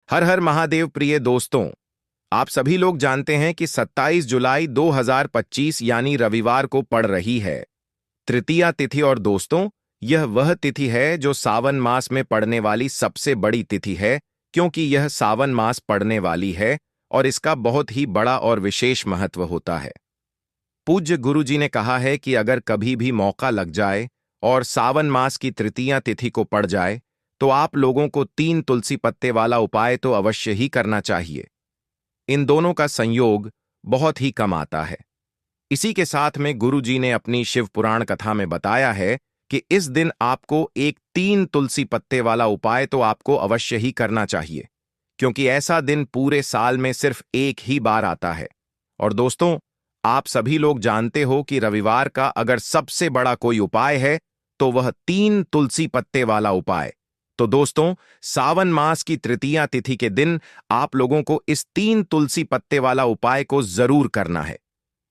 हर हर महादेव। प्रिय दोस्तों, आप सभी लोग जानते हैं कि 27 जुलाई 2025 यानी रविवार को पड़ रही है तृतीया तिथि। और दोस्तों, यह वह तिथि है जो सावन मास में पड़ने वाली सबसे बड़ी तिथि है, क्योंकि यह सावन मास पड़ने वाली है और इसका बहुत ही बड़ा और विशेष महत्व होता है। पूज्य गुरुजी ने कहा है कि अगर कभी भी मौका लग जाए और सावन मास की तृतीया तिथि को पड़ जाए तो आप लोगों को 3 तुलसी पत्ते वाला उपाय तो अवश्य ही करना चाहिए। इन दोनों का संयोग बहुत ही कम आता है। इसी के साथ में गुरुजी ने अपनी शिव पुराण कथा में बताया है कि इस दिन आपको एक 3 तुलसी पत्ते वाला उपाय तो आपको अवश्य ही करना चाहिए, क्योंकि ऐसा दिन पूरे साल में सिर्फ एक ही बार आता है। और दोस्तों, आप सभी लोग जानते हो कि रविवार का अगर सबसे बड़ा कोई उपाय है तो वह 3 तुलसी पत्ते वाला उपाय। तो दोस्तों, सावन मास की तृतीया तिथि के दिन आप लोगों को इस 3 तुलसी पत्ते वाला उपाय को जरूर करना है।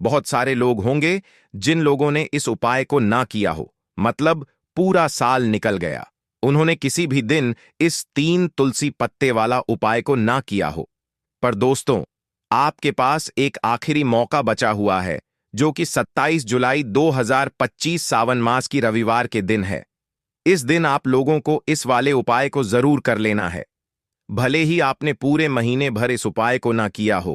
बहुत सारे लोग होंगे जिन लोगों ने इस उपाय को ना किया हो, मतलब पूरा साल निकल गया, उन्होंने किसी भी दिन इस 3 तुलसी पत्ते वाला उपाय को ना किया हो। पर दोस्तों, आपके पास एक आखिरी मौका बचा हुआ है, जो कि 27 जुलाई 2025 सावन मास की रविवार के दिन है। इस दिन आप लोगों को इस वाले उपाय को जरूर कर लेना है। भले ही आपने पूरे महीने भर इस उपाय को ना किया हो,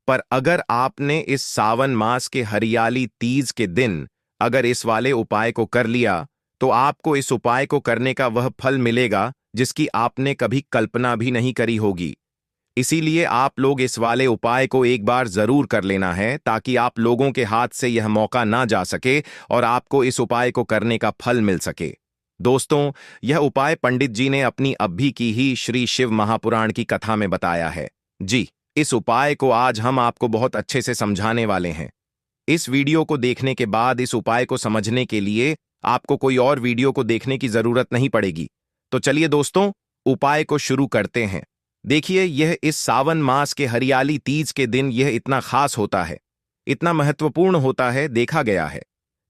पर अगर आपने इस सावन मास के हरियाली तीज के दिन अगर इस वाले उपाय को कर लिया तो आपको इस उपाय को करने का वह फल मिलेगा जिसकी आपने कभी कल्पना भी नहीं करी होगी। इसीलिए आप लोग इस वाले उपाय को एक बार जरूर कर लेना है, ताकि आप लोगों के हाथ से यह मौका ना जा सके और आपको इस उपाय को करने का फल मिल सके। दोस्तों, यह उपाय पंडित जी ने अपनी अभी की ही श्री शिव महापुराण की कथा में बताया है। जी, इस उपाय को आज हम आपको बहुत अच्छे से समझाने वाले हैं। इस वीडियो को देखने के बाद इस उपाय को समझने के लिए आपको कोई और वीडियो को देखने की जरूरत नहीं पड़ेगी। तो चलिए दोस्तों, उपाय को शुरू करते हैं। देखिए, यह इस सावन मास के हरियाली तीज के दिन यह इतना खास होता है, इतना महत्वपूर्ण होता है। देखा गया है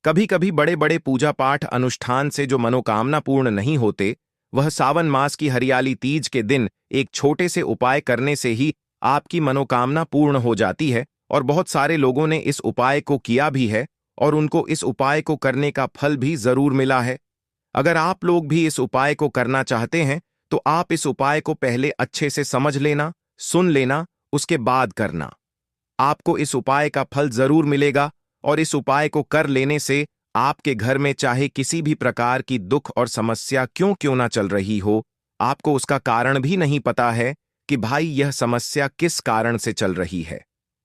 कभी कभी बड़े बड़े पूजा पाठ अनुष्ठान से जो मनोकामना पूर्ण नहीं होते, वह सावन मास की हरियाली तीज के दिन एक छोटे से उपाय करने से ही आपकी मनोकामना पूर्ण हो जाती है। और बहुत सारे लोगों ने इस उपाय को किया भी है और उनको इस उपाय को करने का फल भी जरूर मिला है। अगर आप लोग भी इस उपाय को करना चाहते हैं तो आप इस उपाय को पहले अच्छे से समझ लेना, सुन लेना, उसके बाद करना। आपको इस उपाय का फल जरूर मिलेगा और इस उपाय को कर लेने से आपके घर में चाहे किसी भी प्रकार की दुख और समस्या क्यों क्यों ना चल रही हो, आपको उसका कारण भी नहीं पता है कि भाई यह समस्या किस कारण से चल रही है।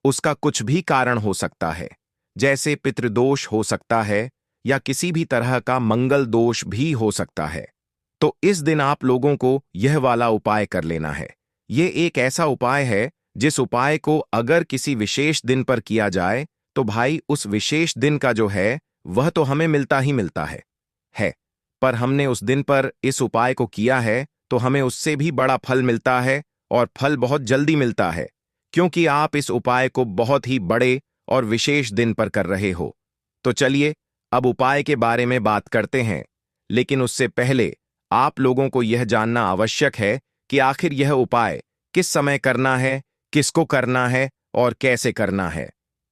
उसका कुछ भी कारण हो सकता है, जैसे पितृदोष हो सकता है या किसी भी तरह का मंगल दोष भी हो सकता है। तो इस दिन आप लोगों को यह वाला उपाय कर लेना है। यह एक ऐसा उपाय है जिस उपाय को अगर किसी विशेष दिन पर किया जाए तो भाई उस विशेष दिन का जो है वह तो हमें मिलता ही मिलता है। पर हमने उस दिन पर इस उपाय को किया है तो हमें उससे भी बड़ा फल मिलता है, और फल बहुत जल्दी मिलता है, क्योंकि आप इस उपाय को बहुत ही बड़े और विशेष दिन पर कर रहे हो। तो चलिए अब उपाय के बारे में बात करते हैं, लेकिन उससे पहले आप लोगों को यह जानना आवश्यक है कि आखिर यह उपाय किस समय करना है, किसको करना है और कैसे करना है।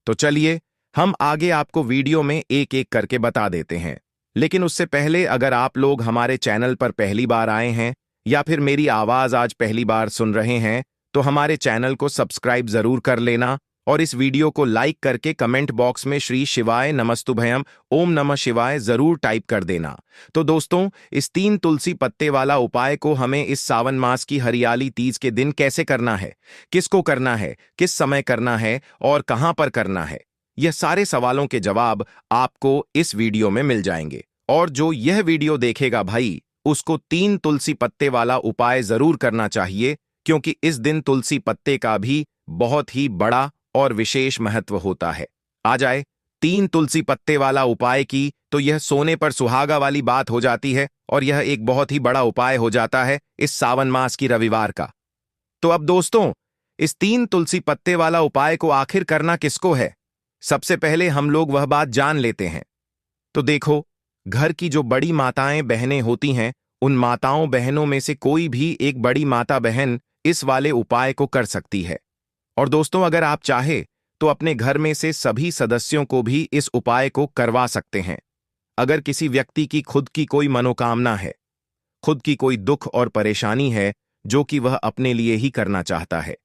तो चलिए हम आगे आपको वीडियो में एक एक करके बता देते हैं। लेकिन उससे पहले अगर आप लोग हमारे चैनल पर पहली बार आए हैं या फिर मेरी आवाज आज पहली बार सुन रहे हैं तो हमारे चैनल को सब्सक्राइब जरूर कर लेना और इस वीडियो को लाइक करके कमेंट बॉक्स में श्री शिवाय नमस्तुभयम ओम नमः शिवाय जरूर टाइप कर देना। तो दोस्तों, इस 3 तुलसी पत्ते वाला उपाय को हमें इस सावन मास की हरियाली तीज के दिन कैसे करना है, किसको करना है, किस समय करना है और कहां पर करना है, यह सारे सवालों के जवाब आपको इस वीडियो में मिल जाएंगे। और जो यह वीडियो देखेगा भाई, उसको 3 तुलसी पत्ते वाला उपाय जरूर करना चाहिए, क्योंकि इस दिन तुलसी पत्ते का भी बहुत ही बड़ा और विशेष महत्व होता है। आ जाए 3 तुलसी पत्ते वाला उपाय की तो यह सोने पर सुहागा वाली बात हो जाती है और यह एक बहुत ही बड़ा उपाय हो जाता है इस सावन मास की रविवार का। तो अब दोस्तों, इस 3 तुलसी पत्ते वाला उपाय को आखिर करना किसको है, सबसे पहले हम लोग वह बात जान लेते हैं। तो देखो, घर की जो बड़ी माताएं बहनें होती हैं, उन माताओं बहनों में से कोई भी एक बड़ी माता बहन इस वाले उपाय को कर सकती है। और दोस्तों, अगर आप चाहे तो अपने घर में से सभी सदस्यों को भी इस उपाय को करवा सकते हैं। अगर किसी व्यक्ति की खुद की कोई मनोकामना है, खुद की कोई दुख और परेशानी है जो कि वह अपने लिए ही करना चाहता है,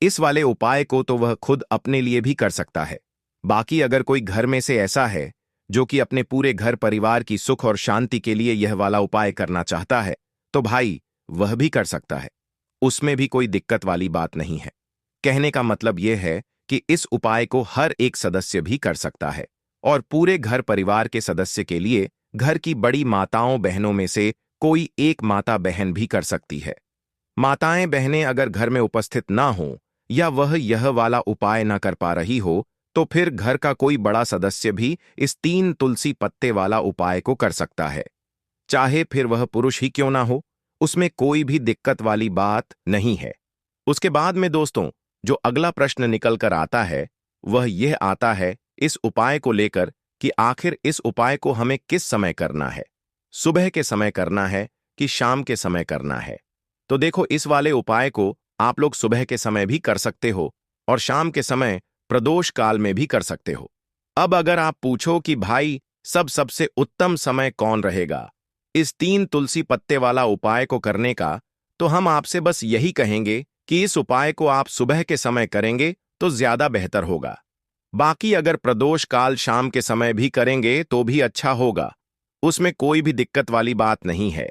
इस वाले उपाय को तो वह खुद अपने लिए भी कर सकता है। बाकी अगर कोई घर में से ऐसा है जो कि अपने पूरे घर परिवार की सुख और शांति के लिए यह वाला उपाय करना चाहता है, तो भाई वह भी कर सकता है। उसमें भी कोई दिक्कत वाली बात नहीं है। कहने का मतलब यह है कि इस उपाय को हर एक सदस्य भी कर सकता है और पूरे घर परिवार के सदस्य के लिए घर की बड़ी माताओं बहनों में से कोई एक माता बहन भी कर सकती है। माताएं बहनें अगर घर में उपस्थित ना हो या वह यह वाला उपाय ना कर पा रही हो, तो फिर घर का कोई बड़ा सदस्य भी इस 3 तुलसी पत्ते वाला उपाय को कर सकता है। चाहे फिर वह पुरुष ही क्यों ना हो, उसमें कोई भी दिक्कत वाली बात नहीं है। उसके बाद में दोस्तों, जो अगला प्रश्न निकल कर आता है वह यह आता है इस उपाय को लेकर कि आखिर इस उपाय को हमें किस समय करना है, सुबह के समय करना है कि शाम के समय करना है। तो देखो, इस वाले उपाय को आप लोग सुबह के समय भी कर सकते हो और शाम के समय प्रदोष काल में भी कर सकते हो। अब अगर आप पूछो कि भाई सबसे उत्तम समय कौन रहेगा इस 3 तुलसी पत्ते वाला उपाय को करने का, तो हम आपसे बस यही कहेंगे कि इस उपाय को आप सुबह के समय करेंगे तो ज्यादा बेहतर होगा। बाकी अगर प्रदोष काल शाम के समय भी करेंगे तो भी अच्छा होगा, उसमें कोई भी दिक्कत वाली बात नहीं है।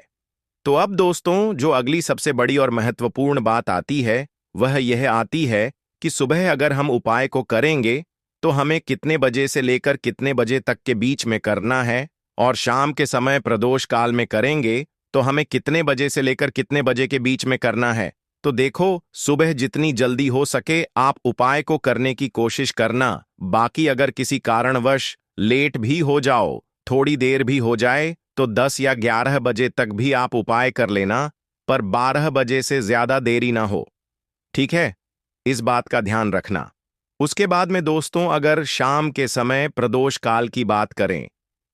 तो अब दोस्तों, जो अगली सबसे बड़ी और महत्वपूर्ण बात आती है वह यह आती है कि सुबह अगर हम उपाय को करेंगे तो हमें कितने बजे से लेकर कितने बजे तक के बीच में करना है, और शाम के समय प्रदोष काल में करेंगे तो हमें कितने बजे से लेकर कितने बजे के बीच में करना है। तो देखो, सुबह जितनी जल्दी हो सके आप उपाय को करने की कोशिश करना। बाकी अगर किसी कारणवश लेट भी हो जाओ, थोड़ी देर भी हो जाए, तो 10 या 11 बजे तक भी आप उपाय कर लेना, पर 12 बजे से ज्यादा देरी ना हो। ठीक है, इस बात का ध्यान रखना। उसके बाद में दोस्तों, अगर शाम के समय प्रदोष काल की बात करें,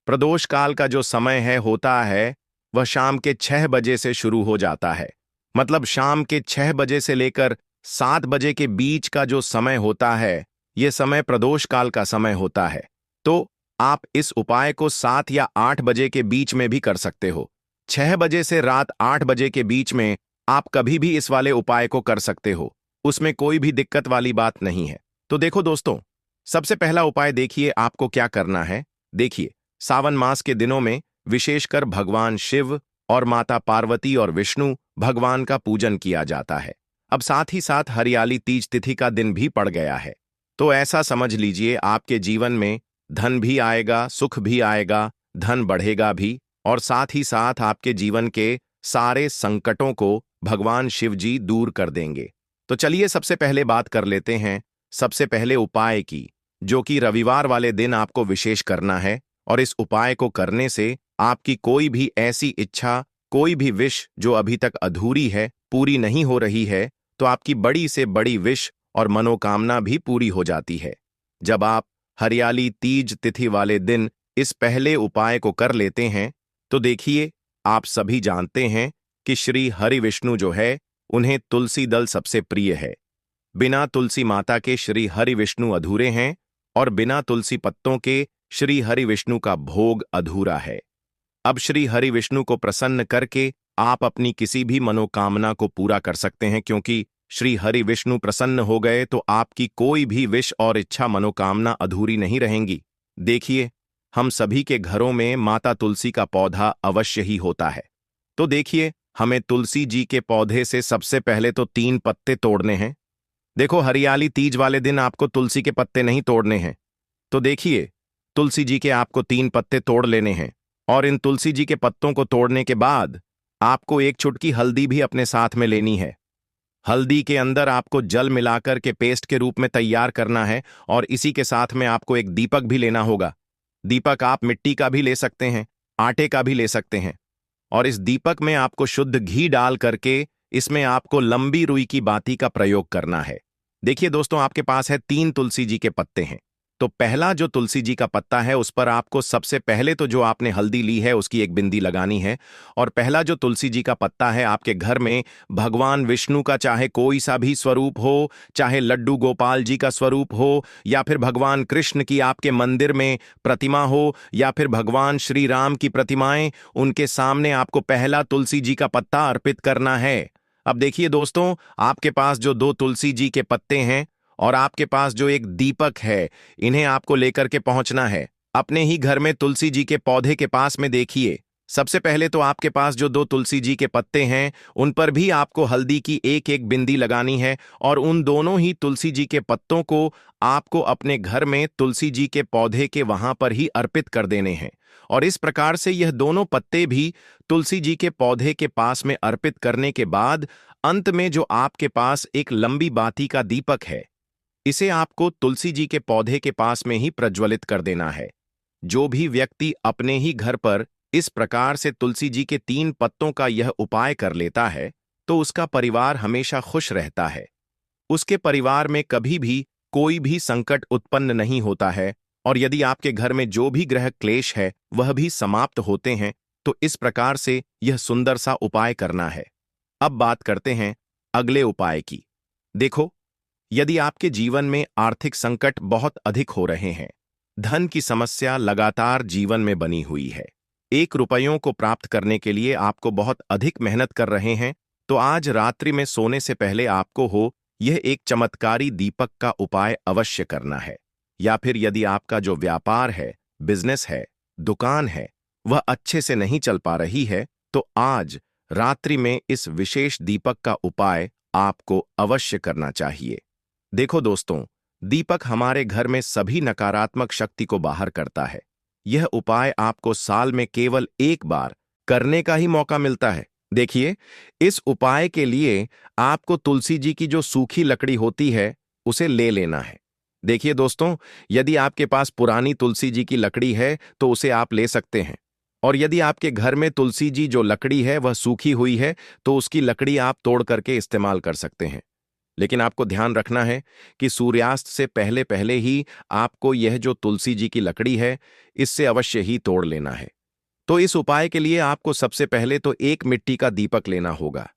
प्रदोष काल का जो समय होता है वह शाम के 6 बजे से शुरू हो जाता है। मतलब शाम के 6 बजे से लेकर 7 बजे के बीच का जो समय होता है, यह समय प्रदोष काल का समय होता है। तो आप इस उपाय को 7 या 8 बजे के बीच में भी कर सकते हो। 6 बजे से रात 8 बजे के बीच में आप कभी भी इस वाले उपाय को कर सकते हो, उसमें कोई भी दिक्कत वाली बात नहीं है। तो देखो दोस्तों, सबसे पहला उपाय देखिए आपको क्या करना है। देखिए, सावन मास के दिनों में विशेषकर भगवान शिव और माता पार्वती और विष्णु भगवान का पूजन किया जाता है। अब साथ ही साथ हरियाली तीज तिथि का दिन भी पड़ गया है, तो ऐसा समझ लीजिए आपके जीवन में धन भी आएगा, सुख भी आएगा, धन बढ़ेगा भी, और साथ ही साथ आपके जीवन के सारे संकटों को भगवान शिव जी दूर कर देंगे। तो चलिए सबसे पहले बात कर लेते हैं सबसे पहले उपाय की, जो कि रविवार वाले दिन आपको विशेष करना है। और इस उपाय को करने से आपकी कोई भी ऐसी इच्छा, कोई भी विश जो अभी तक अधूरी है, पूरी नहीं हो रही है, तो आपकी बड़ी से बड़ी विश और मनोकामना भी पूरी हो जाती है जब आप हरियाली तीज तिथि वाले दिन इस पहले उपाय को कर लेते हैं। तो देखिए, आप सभी जानते हैं कि श्री हरि विष्णु जो है, उन्हें तुलसी दल सबसे प्रिय है। बिना तुलसी माता के श्री हरि विष्णु अधूरे हैं और बिना तुलसी पत्तों के श्री हरि विष्णु का भोग अधूरा है। अब श्री हरि विष्णु को प्रसन्न करके आप अपनी किसी भी मनोकामना को पूरा कर सकते हैं, क्योंकि श्री हरि विष्णु प्रसन्न हो गए तो आपकी कोई भी विश और इच्छा मनोकामना अधूरी नहीं रहेंगी। देखिए, हम सभी के घरों में माता तुलसी का पौधा अवश्य ही होता है। तो देखिए, हमें तुलसी जी के पौधे से सबसे पहले तो 3 पत्ते तोड़ने हैं। देखो, हरियाली तीज वाले दिन आपको तुलसी के पत्ते नहीं तोड़ने हैं। तो देखिए, तुलसी जी के आपको 3 पत्ते तोड़ लेने हैं, और इन तुलसी जी के पत्तों को तोड़ने के बाद आपको 1 चुटकी हल्दी भी अपने साथ में लेनी है। हल्दी के अंदर आपको जल मिलाकर के पेस्ट के रूप में तैयार करना है, और इसी के साथ में आपको एक दीपक भी लेना होगा। दीपक आप मिट्टी का भी ले सकते हैं, आटे का भी ले सकते हैं, और इस दीपक में आपको शुद्ध घी डाल करके इसमें आपको लंबी रुई की बाती का प्रयोग करना है। देखिए दोस्तों, आपके पास है 3 तुलसी जी के पत्ते हैं। तो पहला जो तुलसी जी का पत्ता है उस पर आपको सबसे पहले तो जो आपने हल्दी ली है उसकी एक बिंदी लगानी है। और पहला जो तुलसी जी का पत्ता है आपके घर में भगवान विष्णु का चाहे कोई सा भी स्वरूप हो, चाहे लड्डू गोपाल जी का स्वरूप हो, या फिर भगवान कृष्ण की आपके मंदिर में प्रतिमा हो, या फिर भगवान श्री राम की प्रतिमाएं, उनके सामने आपको पहला तुलसी जी का पत्ता अर्पित करना है। अब देखिए दोस्तों, आपके पास जो दो तुलसी जी के पत्ते हैं और आपके पास जो एक दीपक है, इन्हें आपको लेकर के पहुंचना है। अपने ही घर में तुलसी जी के पौधे के पास में देखिए, सबसे पहले तो आपके पास जो दो तुलसी जी के पत्ते हैं उन पर भी आपको हल्दी की एक एक बिंदी लगानी है और उन दोनों ही तुलसी जी के पत्तों को आपको अपने घर में तुलसी जी के पौधे के वहां पर ही अर्पित कर देने हैं। और इस प्रकार से यह दोनों पत्ते भी तुलसी जी के पौधे के पास में अर्पित करने के बाद अंत में जो आपके पास एक लंबी बाती का दीपक है, इसे आपको तुलसी जी के पौधे के पास में ही प्रज्वलित कर देना है। जो भी व्यक्ति अपने ही घर पर इस प्रकार से तुलसी जी के 3 पत्तों का यह उपाय कर लेता है तो उसका परिवार हमेशा खुश रहता है। उसके परिवार में कभी भी कोई भी संकट उत्पन्न नहीं होता है और यदि आपके घर में जो भी ग्रह क्लेश है वह भी समाप्त होते हैं। तो इस प्रकार से यह सुंदर सा उपाय करना है। अब बात करते हैं अगले उपाय की। देखो, यदि आपके जीवन में आर्थिक संकट बहुत अधिक हो रहे हैं, धन की समस्या लगातार जीवन में बनी हुई है, 1 रुपयों को प्राप्त करने के लिए आपको बहुत अधिक मेहनत कर रहे हैं, तो आज रात्रि में सोने से पहले आपको हो यह एक चमत्कारी दीपक का उपाय अवश्य करना है। या फिर यदि आपका जो व्यापार है, बिजनेस है, दुकान है, वह अच्छे से नहीं चल पा रही है, तो आज रात्रि में इस विशेष दीपक का उपाय आपको अवश्य करना चाहिए। देखो दोस्तों, दीपक हमारे घर में सभी नकारात्मक शक्ति को बाहर करता है। यह उपाय आपको साल में केवल 1 बार करने का ही मौका मिलता है। देखिए, इस उपाय के लिए आपको तुलसी जी की जो सूखी लकड़ी होती है उसे ले लेना है। देखिए दोस्तों, यदि आपके पास पुरानी तुलसी जी की लकड़ी है तो उसे आप ले सकते हैं, और यदि आपके घर में तुलसी जी जो लकड़ी है वह सूखी हुई है तो उसकी लकड़ी आप तोड़ करके इस्तेमाल कर सकते हैं। लेकिन आपको ध्यान रखना है कि सूर्यास्त से पहले पहले ही आपको यह जो तुलसी जी की लकड़ी है इससे अवश्य ही तोड़ लेना है। तो इस उपाय के लिए आपको सबसे पहले तो एक मिट्टी का दीपक लेना होगा।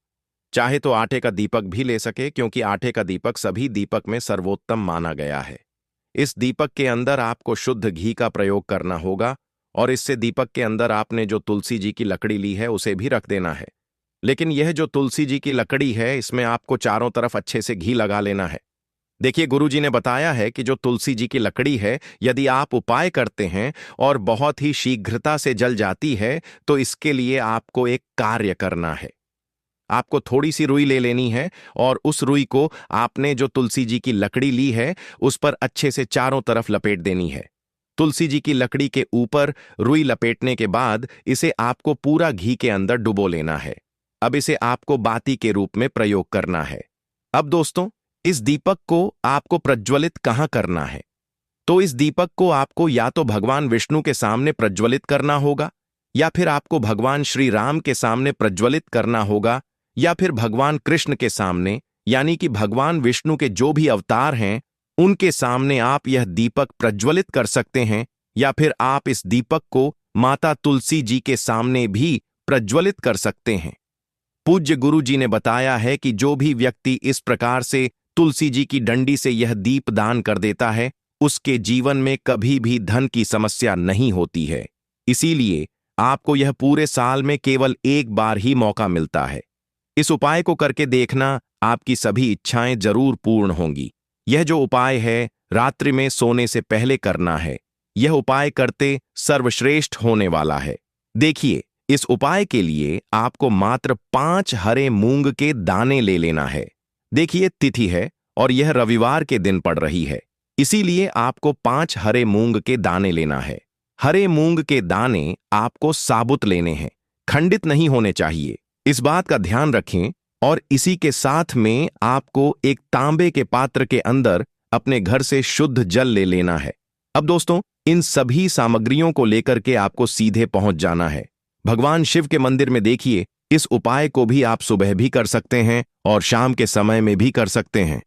चाहे तो आटे का दीपक भी ले सके, क्योंकि आटे का दीपक सभी दीपक में सर्वोत्तम माना गया है। इस दीपक के अंदर आपको शुद्ध घी का प्रयोग करना होगा और इससे दीपक के अंदर आपने जो तुलसी जी की लकड़ी ली है उसे भी रख देना है। लेकिन यह जो तुलसी जी की लकड़ी है इसमें आपको चारों तरफ अच्छे से घी लगा लेना है। देखिए, गुरुजी ने बताया है कि जो तुलसी जी की लकड़ी है यदि आप उपाय करते हैं और बहुत ही शीघ्रता से जल जाती है तो इसके लिए आपको एक कार्य करना है। आपको थोड़ी सी रुई ले लेनी है और उस रुई को आपने जो तुलसी जी की लकड़ी ली है उस पर अच्छे से चारों तरफ लपेट देनी है। तुलसी जी की लकड़ी के ऊपर रुई लपेटने के बाद इसे आपको पूरा घी के अंदर डुबो लेना है। अब इसे आपको बाती के रूप में प्रयोग करना है। अब दोस्तों, इस दीपक को आपको प्रज्वलित कहां करना है? तो इस दीपक को आपको या तो भगवान विष्णु के सामने प्रज्वलित करना होगा, या फिर आपको भगवान श्री राम के सामने प्रज्वलित करना होगा, या फिर भगवान कृष्ण के सामने, यानी कि भगवान विष्णु के जो भी अवतार हैं उनके सामने आप यह दीपक प्रज्वलित कर सकते हैं। या फिर आप इस दीपक को माता तुलसी जी के सामने भी प्रज्वलित कर सकते हैं। पूज्य गुरु जी ने बताया है कि जो भी व्यक्ति इस प्रकार से तुलसी जी की डंडी से यह दीप दान कर देता है उसके जीवन में कभी भी धन की समस्या नहीं होती है। इसीलिए आपको यह पूरे साल में केवल 1 बार ही मौका मिलता है। इस उपाय को करके देखना, आपकी सभी इच्छाएं जरूर पूर्ण होंगी। यह जो उपाय है रात्रि में सोने से पहले करना है। यह उपाय करते सर्वश्रेष्ठ होने वाला है। देखिए, इस उपाय के लिए आपको मात्र 5 हरे मूंग के दाने ले लेना है। देखिए, तिथि है और यह रविवार के दिन पड़ रही है, इसीलिए आपको 5 हरे मूंग के दाने लेना है। हरे मूंग के दाने आपको साबुत लेने हैं, खंडित नहीं होने चाहिए, इस बात का ध्यान रखें। और इसी के साथ में आपको एक तांबे के पात्र के अंदर अपने घर से शुद्ध जल ले लेना है। अब दोस्तों, इन सभी सामग्रियों को लेकर के आपको सीधे पहुंच जाना है भगवान शिव के मंदिर में। देखिए, इस उपाय को भी आप सुबह भी कर सकते हैं और शाम के समय में भी कर सकते हैं।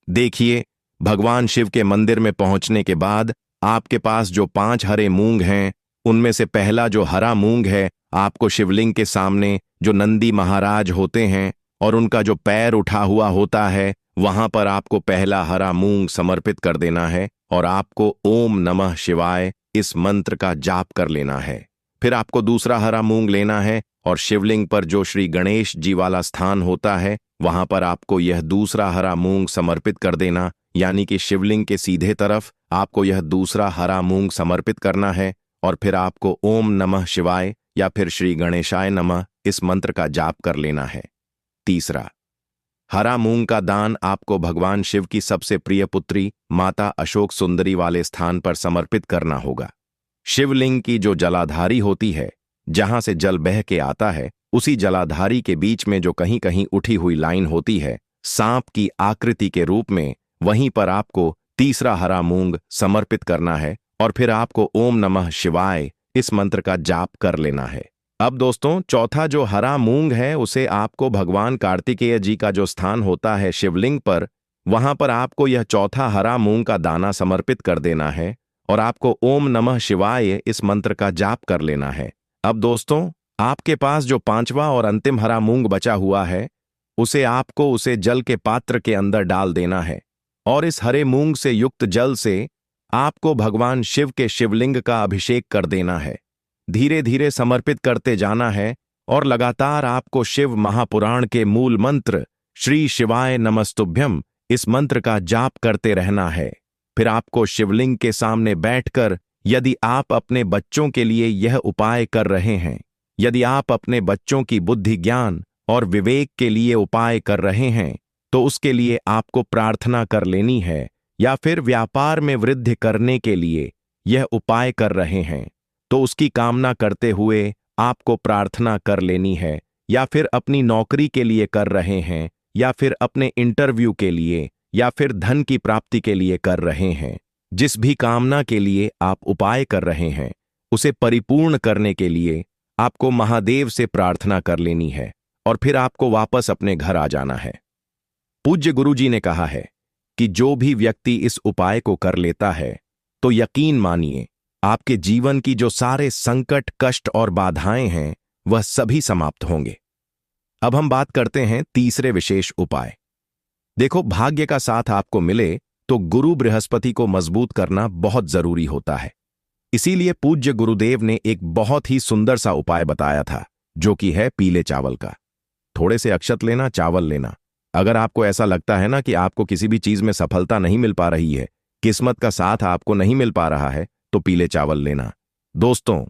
देखिए, भगवान शिव के मंदिर में पहुंचने के बाद आपके पास जो 5 हरे मूंग हैं, उनमें से पहला जो हरा मूंग है, आपको शिवलिंग के सामने जो नंदी महाराज होते हैं और उनका जो पैर उठा हुआ होता है, वहां पर आपको पहला हरा मूंग समर्पित कर देना है और आपको ओम नमः शिवाय इस मंत्र का जाप कर लेना है। फिर आपको दूसरा हरा मूंग लेना है और शिवलिंग पर जो श्री गणेश जी वाला स्थान होता है, वहां पर आपको यह दूसरा हरा मूंग समर्पित कर देना, यानी कि शिवलिंग के सीधे तरफ आपको यह दूसरा हरा मूंग समर्पित करना है और फिर आपको ओम नमः शिवाय या फिर श्री गणेशाय नमः इस मंत्र का जाप कर लेना है। तीसरा, हरा मूंग का दान आपको भगवान शिव की सबसे प्रिय पुत्री माता अशोक सुंदरी वाले स्थान पर समर्पित करना होगा। शिवलिंग की जो जलाधारी होती है, जहां से जल बह के आता है, उसी जलाधारी के बीच में जो कहीं कहीं उठी हुई लाइन होती है सांप की आकृति के रूप में, वहीं पर आपको तीसरा हरा मूंग समर्पित करना है और फिर आपको ओम नमः शिवाय इस मंत्र का जाप कर लेना है। अब दोस्तों, चौथा जो हरा मूंग है उसे आपको भगवान कार्तिकेय जी का जो स्थान होता है शिवलिंग पर, वहां पर आपको यह चौथा हरा मूंग का दाना समर्पित कर देना है और आपको ओम नमः शिवाय इस मंत्र का जाप कर लेना है। अब दोस्तों, आपके पास जो 5वां और अंतिम हरा मूंग बचा हुआ है, उसे जल के पात्र के अंदर डाल देना है और इस हरे मूंग से युक्त जल से आपको भगवान शिव के शिवलिंग का अभिषेक कर देना है। धीरे धीरे समर्पित करते जाना है और लगातार आपको शिव महापुराण के मूल मंत्र श्री शिवाय नमस्तुभ्यम इस मंत्र का जाप करते रहना है। फिर आपको शिवलिंग के सामने बैठकर, यदि आप अपने बच्चों के लिए यह उपाय कर रहे हैं, यदि आप अपने बच्चों की बुद्धि, ज्ञान और विवेक के लिए उपाय कर रहे हैं, तो उसके लिए आपको प्रार्थना कर लेनी है, या फिर व्यापार में वृद्धि करने के लिए यह उपाय कर रहे हैं तो उसकी कामना करते हुए आपको प्रार्थना कर लेनी है, या फिर अपनी नौकरी के लिए कर रहे हैं, या फिर अपने इंटरव्यू के लिए, या फिर धन की प्राप्ति के लिए कर रहे हैं। जिस भी कामना के लिए आप उपाय कर रहे हैं, उसे परिपूर्ण करने के लिए आपको महादेव से प्रार्थना कर लेनी है और फिर आपको वापस अपने घर आ जाना है। पूज्य गुरुजी ने कहा है कि जो भी व्यक्ति इस उपाय को कर लेता है, तो यकीन मानिए आपके जीवन की जो सारे संकट, कष्ट और बाधाएं हैं, वह सभी समाप्त होंगे। अब हम बात करते हैं तीसरे विशेष उपाय। देखो, भाग्य का साथ आपको मिले तो गुरु बृहस्पति को मजबूत करना बहुत जरूरी होता है। इसीलिए पूज्य गुरुदेव ने एक बहुत ही सुंदर सा उपाय बताया था, जो कि है पीले चावल का। थोड़े से अक्षत लेना, चावल लेना। अगर आपको ऐसा लगता है ना कि आपको किसी भी चीज में सफलता नहीं मिल पा रही है, किस्मत का साथ आपको नहीं मिल पा रहा है, तो पीले चावल लेना। दोस्तों,